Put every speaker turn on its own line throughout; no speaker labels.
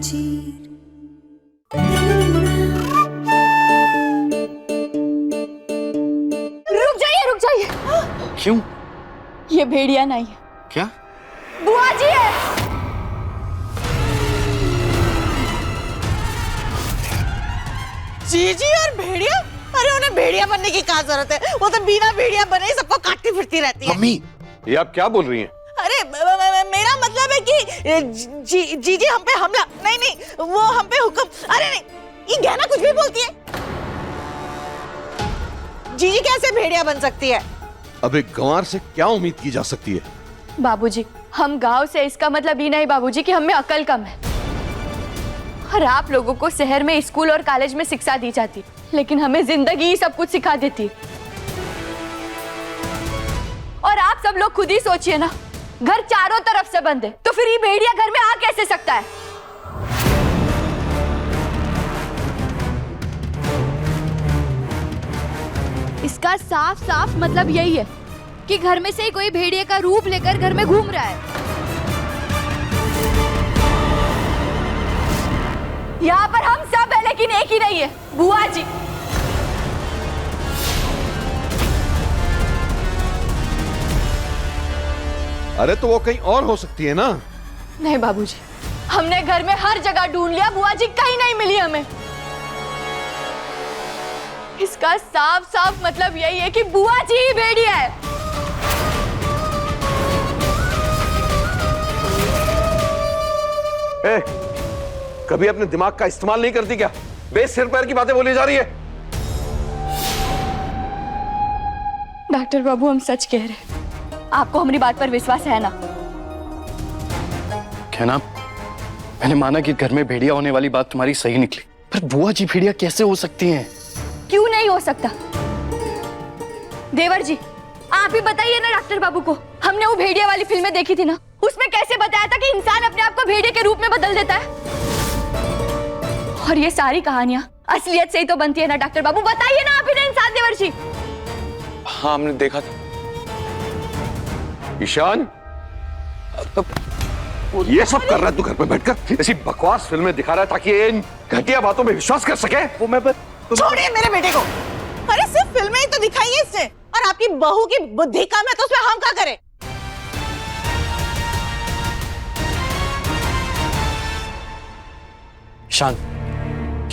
जंजीर।
रुक जाइए।
क्यों?
ये भेड़िया नहीं है।
क्या?
बुआ जी है।
जीजी और भेड़िया? अरे उन्हें भेड़िया बनने की क्या जरूरत है? वो तो बिना भेड़िया बने ही सबको काटती फिरती रहती है।
मम्मी, ये आप क्या बोल रही हैं?
अरे मेरा मतलब है कि जीजी हम पे हमला नहीं, वो हम पे हुक्म। अरे नहीं, ये गहना कुछ भी बोलती है। जीजी कैसे भेड़िया बन सकती है?
अब एक गंवार से क्या उम्मीद की जा सकती है?
बाबूजी, हम गांव से, इसका मतलब ये नहीं बाबूजी कि हमें अकल कम है। और आप लोगों को शहर में स्कूल और कॉलेज में शिक्षा दी जाती, लेकिन हमें जिंदगी ही सब कुछ सिखा देती। और आप सब लोग खुद ही सोचिए ना, घर चारों तरफ से बंद है, तो फिर ये भेड़िया घर में आ कैसे सकता है? इसका साफ साफ मतलब यही है कि घर में से ही कोई भेड़िए का रूप लेकर घर में घूम रहा है। यहाँ पर हम सब है, लेकिन एक ही नहीं है, बुआ जी।
अरे तो वो कहीं और हो सकती है ना?
नहीं बाबूजी, हमने घर में हर जगह ढूंढ लिया, बुआ जी कहीं नहीं मिली हमें। इसका साफ साफ मतलब यही है कि बुआ जी ही भेड़िया है।
ए, कभी अपने दिमाग का इस्तेमाल नहीं करती क्या? बेस सिर पैर की बातें बोली जा रही है।
डॉक्टर बाबू, हम सच कह रहे हैं, आपको हमारी बात पर विश्वास है ना?
क्या ना, मैंने माना कि घर में भेड़िया होने वाली बात तुम्हारी सही निकली, पर बुआ जी भेड़िया कैसे हो सकती हैं?
क्यों नहीं हो सकता? देवर जी, आप ही बताइए ना डॉक्टर बाबू को। हमने वो भेड़िया वाली फिल्में देखी थी ना, उसमें कैसे बताया था कि इंसान अपने आप को भेड़िया के रूप में बदल देता है। और ये सारी कहानियां असलियत से ही तो बनती है ना डॉक्टर बाबू, बताइए ना आप ही ना इंसान देवर जी।
हाँ, हमने देखा था।
ईशान, ये सब कर रहा है तू घर पे बैठकर? ऐसी बकवास फिल्में दिखा रहा है ताकि ये इन घटिया बातों में विश्वास कर सके?
वो मैं
छोड़िए मेरे बेटे को। अरे सिर्फ फिल्में ही तो दिखाई है इसने, और आपकी बहू की बुद्धि कम है तो उसमें हम क्या करें?
शांत,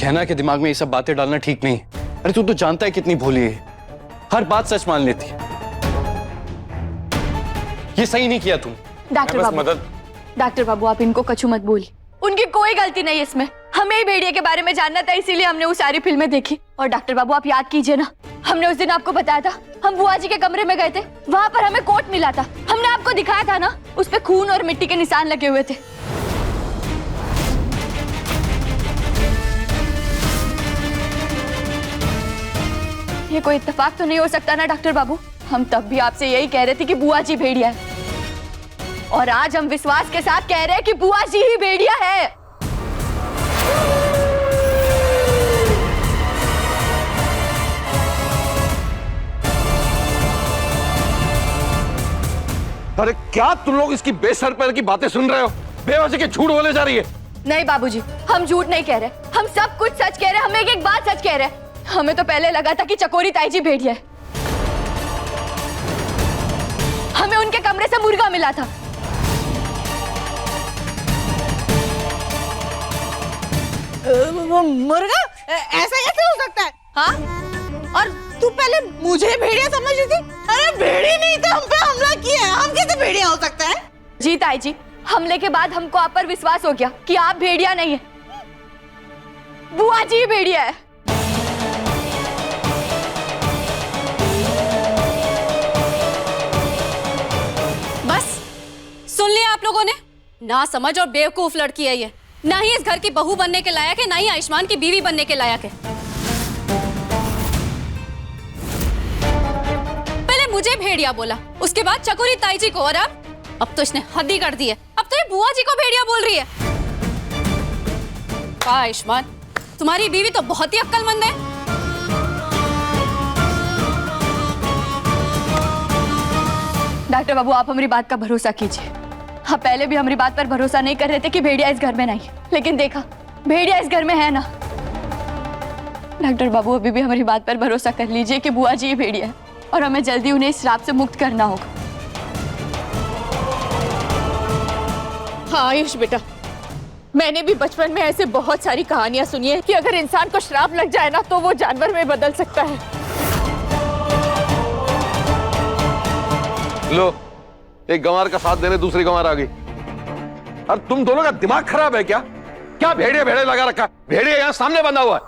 कहना के दिमाग में ये सब बातें डालना ठीक नहीं। अरे तू तो जानता है कितनी भोली है, हर बात सच मान लेती है। ये सही नहीं किया तुम।
डॉक्टर बाबू, आप इनको कछु मत बोलिए, उनकी कोई गलती नहीं है इसमें। हमें ही भेड़िया के बारे में जानना था, इसीलिए हमने वो सारी फिल्में देखी। और डॉक्टर बाबू, आप याद कीजिए ना, हमने उस दिन आपको बताया था, हम बुआ जी के कमरे में गए थे, वहां पर हमें कोट मिला था, हमने आपको दिखाया था ना, उस पे खून और मिट्टी के निशान लगे हुए थे। ये कोई इत्तेफाक तो नहीं हो सकता ना डॉक्टर बाबू? हम तब भी आपसे यही कह रहे थे कि बुआ जी भेड़िया है, और आज हम विश्वास के साथ कह रहे हैं कि बुआ जी ही भेड़िया है।
अरे क्या तुम लोग इसकी बेसर पैर की बातें सुन रहे हो? बेवजह के झूठ बोले जा रही है।
नहीं बाबूजी, हम झूठ नहीं कह रहे, हम सब कुछ सच कह रहे हैं। हम एक एक बात सच कह रहे हैं। हमें तो पहले लगा था कि चकोरी ताई जी भेड़िया है, हमें उनके कमरे से मुर्गा मिला था।
वो मुर्गा ऐसा कैसे हो सकता है? हाँ, और तू पहले मुझे भेड़िया समझ रही थी? अरे भेड़ी नहीं तो हम पे हमला किया है, हम कैसे भेड़िया हो सकता है?
जी ताई जी, हमले के बाद हमको आप पर विश्वास हो गया कि आप भेड़िया नहीं है, बुआ जी भेड़िया है।
बस सुन लिया आप लोगों ने? ना समझ और बेवकूफ लड़की है ये, ना ही इस घर की बहू बनने के लायक है, ना ही आयुष्मान की बीवी बनने के लायक है। पहले मुझे भेड़िया बोला, उसके बाद चकोरी ताई जी को, और अब तो इसने हद ही कर दी है। अब तो ये बुआ जी को भेड़िया बोल रही है। आयुष्मान, तुम्हारी बीवी तो बहुत ही अक्लमंद है।
डॉक्टर बाबू, आप हमारी बात का भरोसा कीजिए, हाँ, पहले भी हमारी बात पर भरोसा नहीं कर रहे थे कि भेड़िया इस घर में नहीं है, लेकिन देखा भेड़िया इस घर में है ना। डॉक्टर बाबू, अभी भी हमारी बात पर भरोसा कर लीजिए कि बुआ जी ही भेड़िया है और हमें जल्दी उन्हें इस श्राप से मुक्त करना होगा।
हाँ आयुष बेटा, मैंने भी बचपन में ऐसे बहुत सारी कहानियां सुनी है कि अगर इंसान को श्राप लग जाए ना तो वो जानवर में बदल सकता है।
लो, एक गंवार का साथ देने दूसरी गंवार आ गई। और तुम दोनों का दिमाग खराब है क्या? क्या भेड़िया भेड़े लगा रखा है? भेड़िया यहां सामने बंधा हुआ है।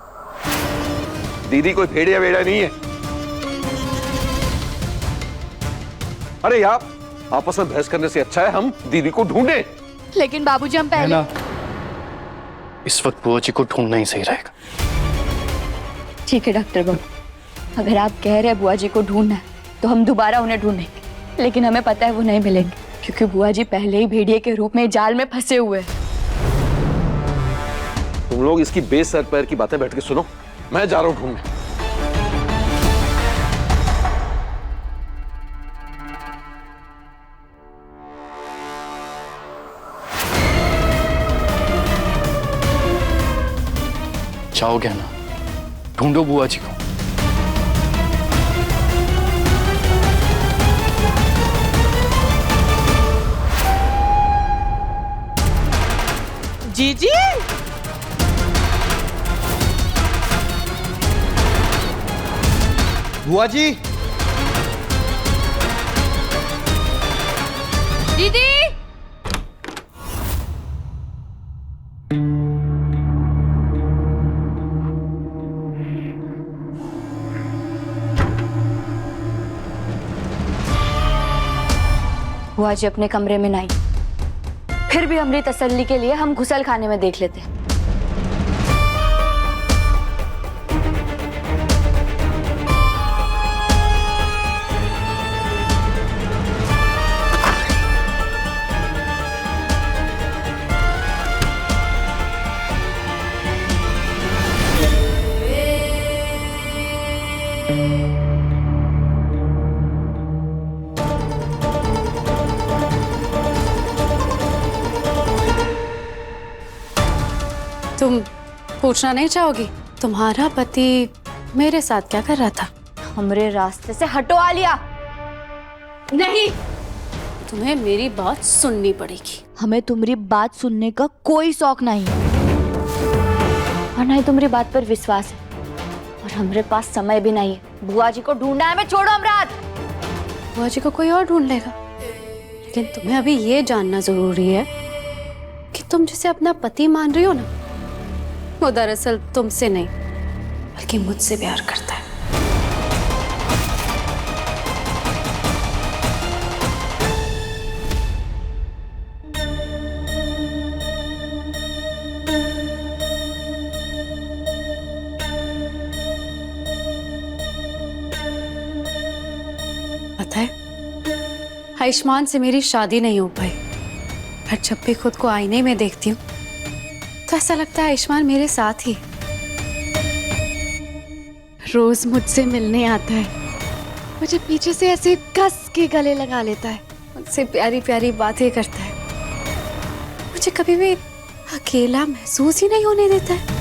दीदी कोई भेड़िया भेड़िया नहीं है। अरे यार, आपस में बहस करने से अच्छा है हम दीदी को ढूंढें।
लेकिन बाबूजी, हम पहले
इस वक्त बुआ जी को ढूंढना ही सही रहेगा।
ठीक है डॉक्टर बाबू, अगर आप कह रहे हैं बुआ जी को ढूंढना है तो हम दोबारा उन्हें ढूंढेंगे, लेकिन हमें पता है वो नहीं मिलेंगे क्योंकि बुआ जी पहले ही भेड़िए के रूप में जाल में फंसे हुए हैं।
तुम लोग इसकी बेसर पैर की बातें बैठ के सुनो, मैं जा रहा हूं ढूंढने।
जाओ गहना, ढूंढो बुआ जी को।
जीजी,
बुआ जी,
दीदी, बुआ जी अपने कमरे में नहीं, फिर भी हमारी तसल्ली के लिए हम घुसल खाने में देख लेते।
तुम पूछना नहीं चाहोगी तुम्हारा पति मेरे साथ क्या कर रहा था?
हमरे रास्ते से हटो आलिया।
नहीं, तुम्हें मेरी बात सुननी पड़ेगी।
हमें तुम्हारी बात सुनने का कोई शौक नहीं है और ना ही तुम्हारी बात पर विश्वास है और हमारे पास समय भी नहीं है। बुआ जी को ढूंढना है, हमें छोड़ो अमरात।
बुआ जी को कोई और ढूंढ लेगा, लेकिन तुम्हें अभी ये जानना जरूरी है कि तुम जिसे अपना पति मान रही हो ना, वो दरअसल तुमसे नहीं बल्कि मुझसे प्यार करता है। पता है, आयुष्मान से मेरी शादी नहीं हो पाई, पर जब भी खुद को आईने में देखती हूँ तो ऐसा लगता है आयुष्मान मेरे साथ ही रोज मुझसे मिलने आता है, मुझे पीछे से ऐसे कस के गले लगा लेता है, मुझसे प्यारी प्यारी बातें करता है, मुझे कभी भी अकेला महसूस ही नहीं होने देता है।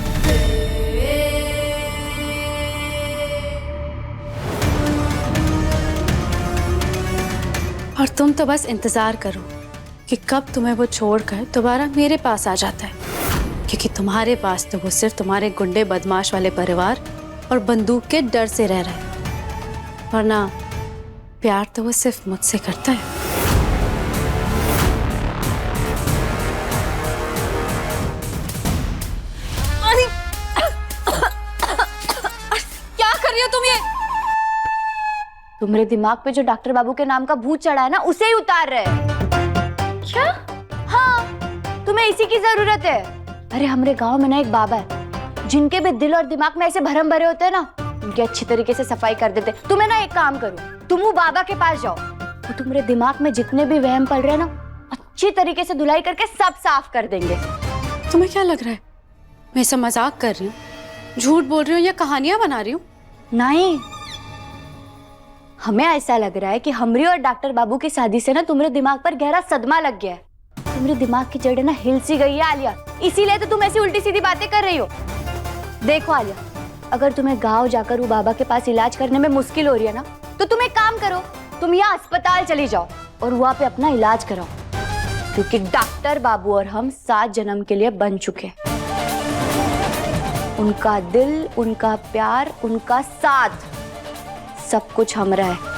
और तुम तो बस इंतजार करो कि कब तुम्हें वो छोड़कर दोबारा मेरे पास आ जाता है, क्योंकि तुम्हारे पास तो वो सिर्फ तुम्हारे गुंडे बदमाश वाले परिवार और बंदूक के डर से रह रहा है, वरना प्यार तो वो सिर्फ मुझसे करता है। अरे क्या कर रही हो तुम ये?
तुम्हारे दिमाग पे जो डॉक्टर बाबू के नाम का भूत चढ़ा है ना, उसे ही उतार रहे हैं। क्या? हाँ, तुम्हें इसी की जरूरत है। अरे हमारे गांव में ना एक बाबा है जिनके भी दिल और दिमाग में ऐसे भरम भरे होते हैं ना, उनकी अच्छी तरीके से सफाई कर देते। तुम्हें ना एक काम करो, तुम वो बाबा के पास जाओ, वो तुम्हारे दिमाग में जितने भी वहम पल रहे हैं ना, अच्छी तरीके से धुलाई करके सब साफ कर देंगे।
तुम्हें क्या लग रहा है मैं सब मजाक कर रही हूँ, झूठ बोल रही हूँ या कहानियां बना रही हूँ?
नहीं, हमें ऐसा लग रहा है कि हमरी और डॉक्टर बाबू की शादी से ना तुम्हारे दिमाग पर गहरा सदमा लग गया है तुम्हारे दिमाग की जड़ है ना हिल सी गई है आलिया, इसीलिए तो तुम ऐसी उल्टी सीधी बातें कर रही हो। देखो आलिया, अगर तुम्हें गांव जाकर वो बाबा के पास इलाज करने में मुश्किल हो रही है ना, तो तुम एक काम करो, तुम यहाँ अस्पताल चली जाओ और वहाँ पे अपना इलाज कराओ, क्योंकि डॉक्टर बाबू और हम 7 जन्म के लिए बन चुके हैं। उनका दिल, उनका प्यार, उनका साथ, सब कुछ हमरा है,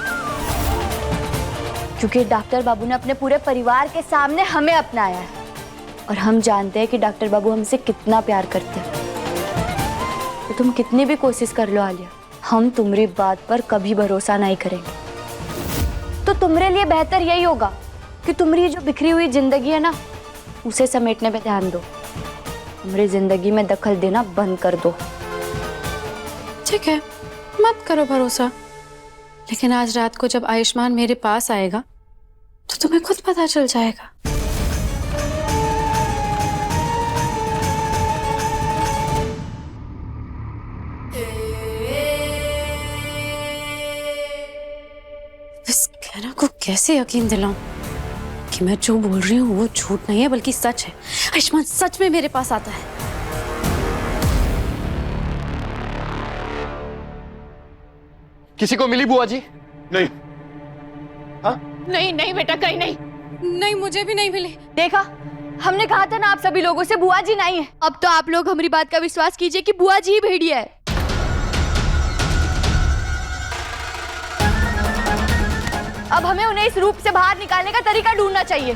क्योंकि डॉक्टर बाबू ने अपने पूरे परिवार के सामने हमें अपनाया है और हम जानते हैं कि डॉक्टर बाबू हमसे कितना प्यार करते हैं। तो तुम कितनी भी कोशिश कर लो आलिया, हम तुम्हारी बात पर कभी भरोसा नहीं करेंगे। तो तुम्हारे लिए बेहतर यही होगा कि तुम्हारी जो बिखरी हुई जिंदगी है ना, उसे समेटने पे ध्यान दो, तुम्हारी जिंदगी में दखल देना बंद कर दो।
ठीक है, मत करो भरोसा, लेकिन आज रात को जब आयुष्मान मेरे पास आएगा तो तुम्हें खुद पता चल जाएगा। इस कहना को कैसे यकीन दिलाऊं कि मैं जो बोल रही हूँ वो झूठ नहीं है बल्कि सच है। आयुष्मान सच में मेरे पास आता है।
किसी को मिली बुआ जी?
नहीं। हाँ?
नहीं नहीं बेटा, कहीं नहीं।
नहीं, मुझे भी नहीं मिली।
देखा, हमने कहा था ना आप सभी लोगों से बुआ जी नहीं है। अब तो आप लोग हमारी बात का विश्वास कीजिए कि बुआ जी ही भेड़िया है। अब हमें उन्हें इस रूप से बाहर निकालने का तरीका ढूंढना चाहिए।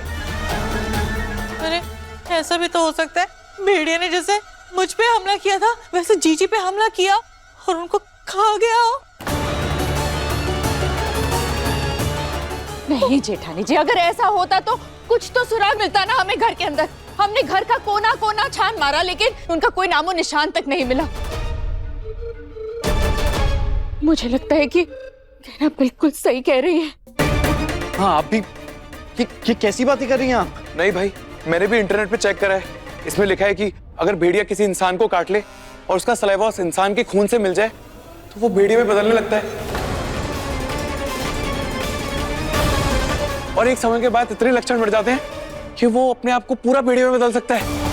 अरे ऐसा भी तो हो सकता है भेड़िया ने जैसे मुझ पे हमला किया था वैसे जीजी पे हमला किया और उनको खा गया हो।
नहीं जेठानी जी, अगर ऐसा होता तो कुछ तो सुराग मिलता ना हमें घर के अंदर। हमने घर का कोना कोना छान मारा, लेकिन उनका कोई नामो निशान तक नहीं मिला। मुझे लगता है कि कहना बिल्कुल सही कह रही है।
हाँ, आप भी ये कैसी बातें कर रही हैं आप?
नहीं भाई, मैंने भी इंटरनेट पे चेक करा है। इसमें लिखा है कि अगर भेड़िया किसी इंसान को काट ले और उसका सलाइवा उस इंसान के खून से मिल जाए तो वो भेड़िया में बदलने लगता है, और एक समय के बाद इतने लक्षण बढ़ जाते हैं कि वो अपने आप को पूरा भेड़िया में बदल सकता है।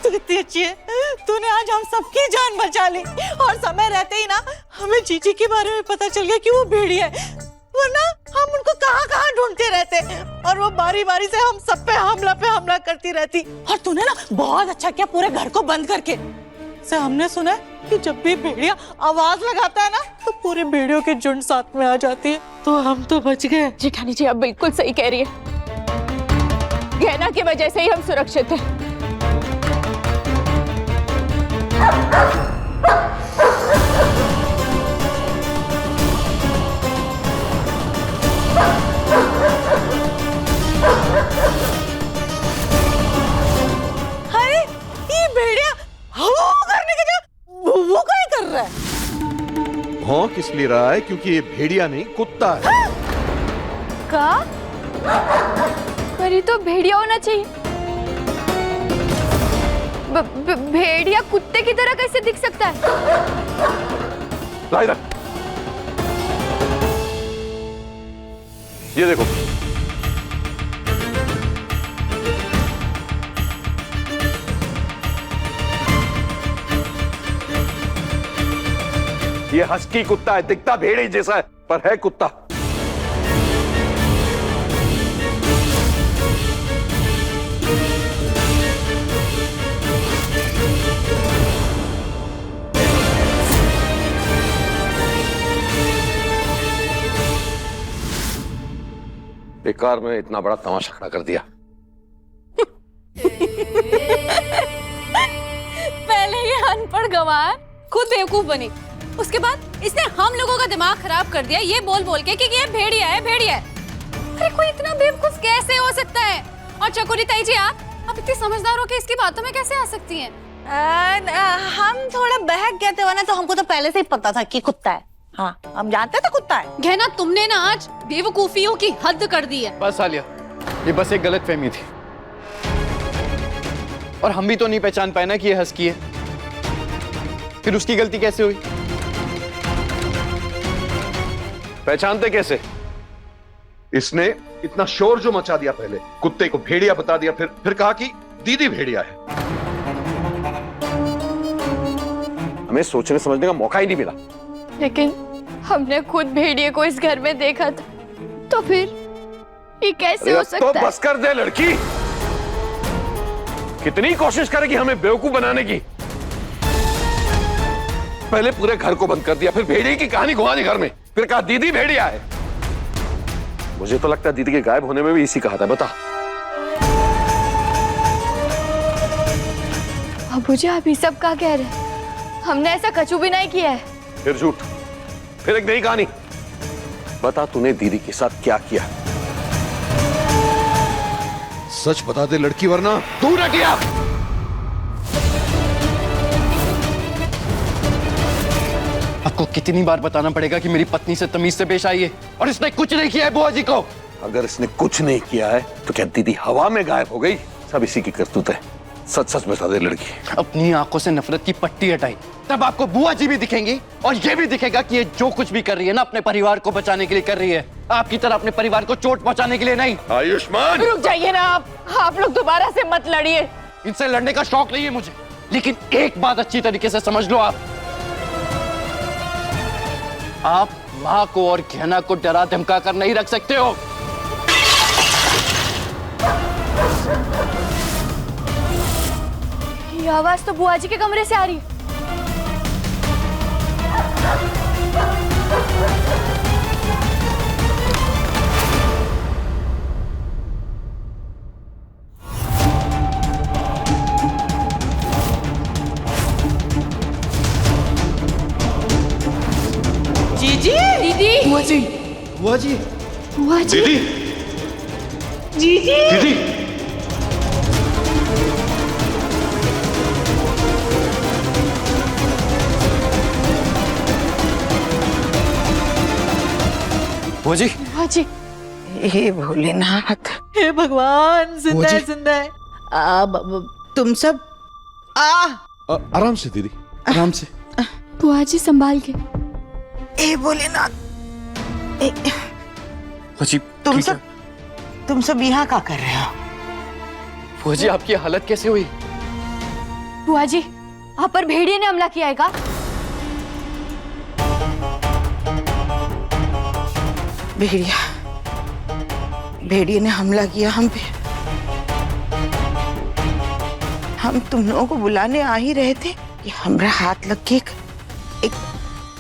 तू कितनी अच्छी है, तूने आज हम सबकी जान बचा ली और समय रहते ही ना हमें जीजी के बारे में पता चल गया कि वो भेड़िया है, वरना हम उनको कहाँ कहाँ ढूंढते रहते और वो बारी बारी से हम सब पे हमला करती रहती। और तूने ना बहुत अच्छा किया पूरे घर को बंद करके। से हमने सुना है कि जब भी भेड़िया आवाज लगाता है ना तो पूरे भेड़ियों के झुंड साथ में आ जाती है, तो हम तो बच गए।
जेठानी जी आप बिल्कुल सही कह रही है। गहना की वजह से ही हम सुरक्षित हैं।
अरे ये भेड़िया वो करने के लिए वो क्या कर रहा है?
भौंक इसलिए रहा है क्योंकि ये भेड़िया नहीं कुत्ता है।
का? पर ये तो भेड़िया होना चाहिए। भेड़िया कुत्ते की तरह कैसे दिख सकता है?
ला इधर। ये देखो, ये हस्की कुत्ता है, दिखता भेड़िया जैसा है पर है कुत्ता। बेकार में इतना बड़ा तमाशा खड़ा कर दिया।
पहले ये अनपढ़ गंवार खुद बेवकूफ बनी, उसके बाद इसने हम लोगों का दिमाग खराब कर दिया ये बोल बोल के कि ये भेड़िया है, भेड़िया है। अरे कोई इतना बेवकूफ कैसे हो सकता है? और चकोरी ताई जी आप इतनी समझदार हो के इसकी बातों में कैसे आ सकती हैं?
हम थोड़ा बहक गए थे, वरना तो हमको तो पहले से ही पता था कि कुत्ता है। हाँ, हम जानते थे कुत्ता है।
गहना तुमने ना आज बेवकूफियों की हद कर दी है।
बस आलिया, ये बस एक गलतफहमी थी, और हम भी तो नहीं पहचान पाए ना कि ये हस्की है। फिर उसकी गलती कैसे हुई?
पहचानते कैसे? इसने इतना शोर जो मचा दिया, पहले कुत्ते को भेड़िया बता दिया, फिर कहा कि दीदी भेड़िया है। हमें सोचने समझने का मौका ही नहीं मिला।
लेकिन हमने खुद भेड़िए को इस घर में देखा था, तो फिर ये कैसे हो सकता
तो
है?
बस कर दे लड़की, कितनी कोशिश करेगी हमें बेवकूफ बनाने की। पहले पूरे घर को बंद कर दिया, फिर भेड़िए की कहानी घुमा दी घर में, फिर कहा दीदी भेड़िया है। मुझे तो लगता है दीदी के गायब होने में भी इसी का हाथ है। बता
बाबूजी, आप ये सब क्या कह रहे हैं? हमने ऐसा कछु भी नहीं किया है।
फिर झूठ, फिर एक नई कहानी। बता तूने दीदी के साथ क्या किया? सच बता दे लड़की, वरना तू ना किया।
आपको कितनी बार बताना पड़ेगा कि मेरी पत्नी से तमीज से पेश आइए, और इसने कुछ नहीं किया है बुआ जी को।
अगर इसने कुछ नहीं किया है तो क्या दीदी हवा में गायब हो गई? सब इसी की करतूत है। सच सच बता दे लड़की।
अपनी आंखों से नफरत की पट्टी हटाई, तब आपको बुआ जी भी दिखेंगी, और ये भी दिखेगा कि ये जो कुछ भी कर रही है ना, अपने परिवार को बचाने के लिए कर रही है, आपकी तरह अपने परिवार को चोट पहुंचाने के लिए नहीं।
आयुष्मान,
रुक जाइए ना आप लोग दोबारा से मत लड़िए।
इनसे लड़ने का शौक नहीं है मुझे, लेकिन एक बात अच्छी तरीके से समझ लो, आप माँ को और गहना को डरा धमका कर नहीं रख सकते हो।
ये आवाज तो बुआ जी के कमरे से आ रही है।
जीजी,
दीदी,
बुआ जी, बुआ जी,
बुआ जी,
दीदी,
जीजी,
दीदी,
बुआ जी,
बुआ जी।
हे भोलेनाथ, हे भगवान, जिंदा है, जिंदा है। तुम सब
आराम से दीदी,
आराम से।
बुआ जी संभाल के।
हे भोलेनाथ,
बुआ जी,
तुम सब यहाँ क्या कर रहे हो?
बुआ जी, आपकी हालत कैसे हुई?
बुआ जी, आप पर भेड़िए ने हमला किया है क्या?
भेड़िए ने हमला किया हम पे। हम तुम लोगों को बुलाने आ ही रहे थे कि हमारा हाथ लग के एक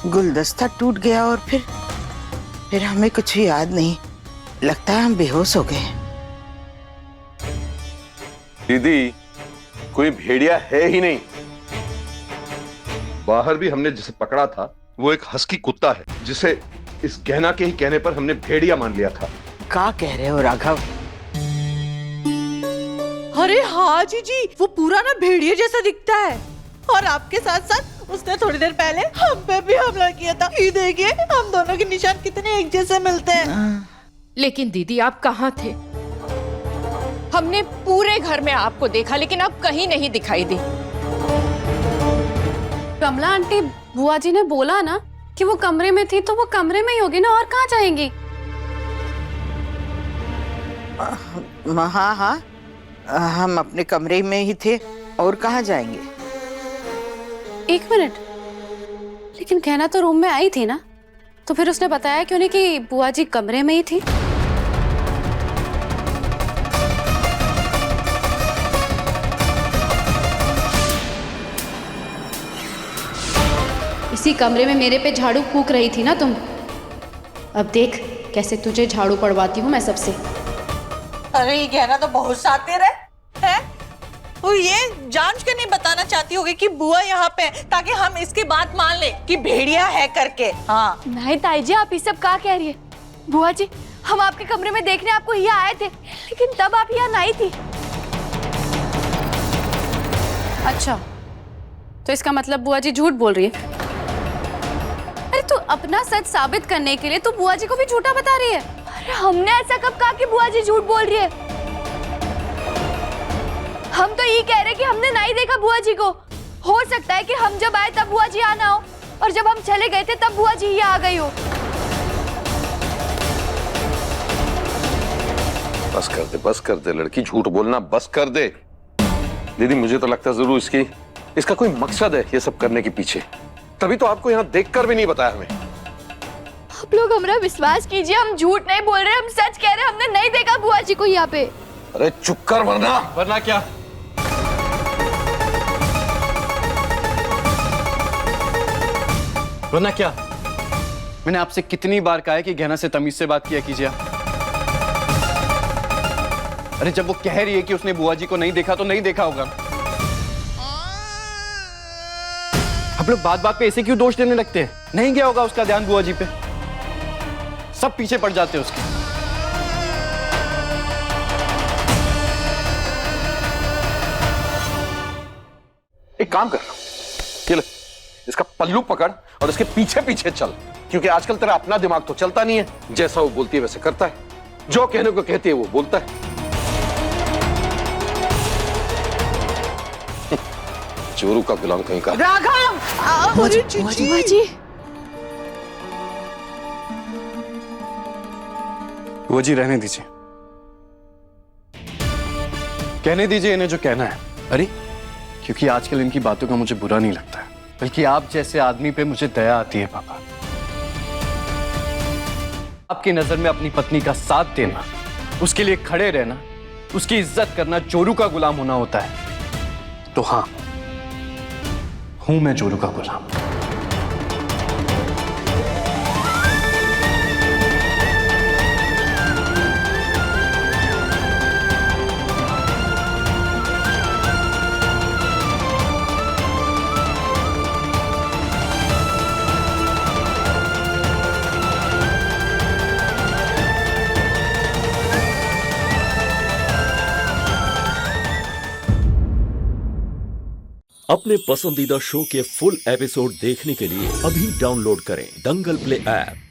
गुलदस्ता टूट गया, और फिर हमें कुछ याद नहीं, लगता है हम बेहोश हो गए।
दीदी, कोई भेड़िया है ही नहीं। बाहर भी हमने जिसे पकड़ा था वो एक हस्की कुत्ता है, जिसे इस गहना के ही कहने पर हमने भेड़िया मान लिया था।
क्या कह रहे हो राघव?
अरे हाँ जीजी, वो पूरा ना भेड़िए जैसा दिखता है, और आपके साथ साथ उसने थोड़ी देर पहले हम पे भी हमला किया था। ये देखिए, हम दोनों के निशान कितने एक जैसे मिलते हैं।
लेकिन दीदी, आप कहाँ थे? हमने पूरे घर में आपको देखा, लेकिन आप कहीं नहीं दिखाई दी।
कमला आंटी, बुआ जी ने बोला ना कि वो कमरे में थी, तो वो कमरे में ही होगी ना, और कहाँ जाएंगी?
हाँ हाँ, हम अपने कमरे में ही थे, और कहाँ जाएंगे?
एक मिनट, लेकिन कहना तो रूम में आई थी ना, तो फिर उसने बताया क्यों नहीं कि बुआ जी कमरे में ही थी? इसी कमरे में मेरे पे झाड़ू फूंक रही थी ना तुम। अब देख कैसे तुझे झाड़ू पड़वाती हूँ मैं सबसे।
अरे ये गहना तो बहुत शातिर है? वो ये जानच के नहीं बताना चाहती होगी कि बुआ यहाँ पे है, ताकि हम इसकी बात मान ले कि भेड़िया है करके। हाँ
नहीं ताई जी, आप ये सब क्या कह रही है? बुआ जी, हम आपके कमरे में देखने आपको यहाँ आए थे, लेकिन तब आप यहाँ नहीं थी।
अच्छा, तो इसका मतलब बुआ जी झूठ बोल रही है? अरे तू अपना सच साबित करने के लिए तू बुआ जी को भी झूठा बता रही है?
अरे हमने ऐसा कब कहा कि बुआ जी झूठ बोल रही है? हम तो ये कह रहे कि हमने नहीं देखा बुआ जी को। हो सकता है कि हम जब आए तब बुआ जी आना हो, और जब हम चले गए थे तब बुआ जी यहाँ आ गई हो।
बस कर दे लड़की, झूठ बोलना बस कर दे। दीदी मुझे तो लगता है जरूर इसका कोई मकसद है ये सब करने के पीछे, तभी तो आपको यहाँ देखकर भी नहीं बताया हमें।
आप लोग हमारा विश्वास कीजिए, हम झूठ नहीं बोल रहे, हम सच कह रहे हैं। हमने नहीं देखा बुआ जी को यहाँ पे।
अरे चुप कर, वरना
क्या? वरना क्या? मैंने आपसे कितनी बार कहा है कि गहना से तमीज से बात किया कीजिए। अरे जब वो कह रही है कि उसने बुआ जी को नहीं देखा तो नहीं देखा होगा। आप लोग बात बात पे ऐसे क्यों दोष देने लगते हैं? नहीं गया होगा उसका ध्यान बुआ जी पे, सब पीछे पड़ जाते हैं उसके।
एक काम कर, ये ले, इसका पल्लू पकड़ और इसके पीछे पीछे चल, क्योंकि आजकल तेरा अपना दिमाग तो चलता नहीं है। जैसा वो बोलती है वैसे करता है, जो कहने को कहती है वो बोलता है। चोरू का गुलाम कहीं का।
राघव! अरे जीजी!
बुआ जी
वो जी रहने दीजिए, कहने दीजिए इन्हें जो कहना है। अरे क्योंकि आजकल इनकी बातों का मुझे बुरा नहीं लगता है, बल्कि आप जैसे आदमी पे मुझे दया आती है। पापा, आपकी नजर में अपनी पत्नी का साथ देना, उसके लिए खड़े रहना, उसकी इज्जत करना चोरू का गुलाम होना होता है। तो हाँ, हूं मैं चोरू का गुलाम।
अपने पसंदीदा शो के फुल एपिसोड देखने के लिए अभी डाउनलोड करें दंगल प्ले ऐप।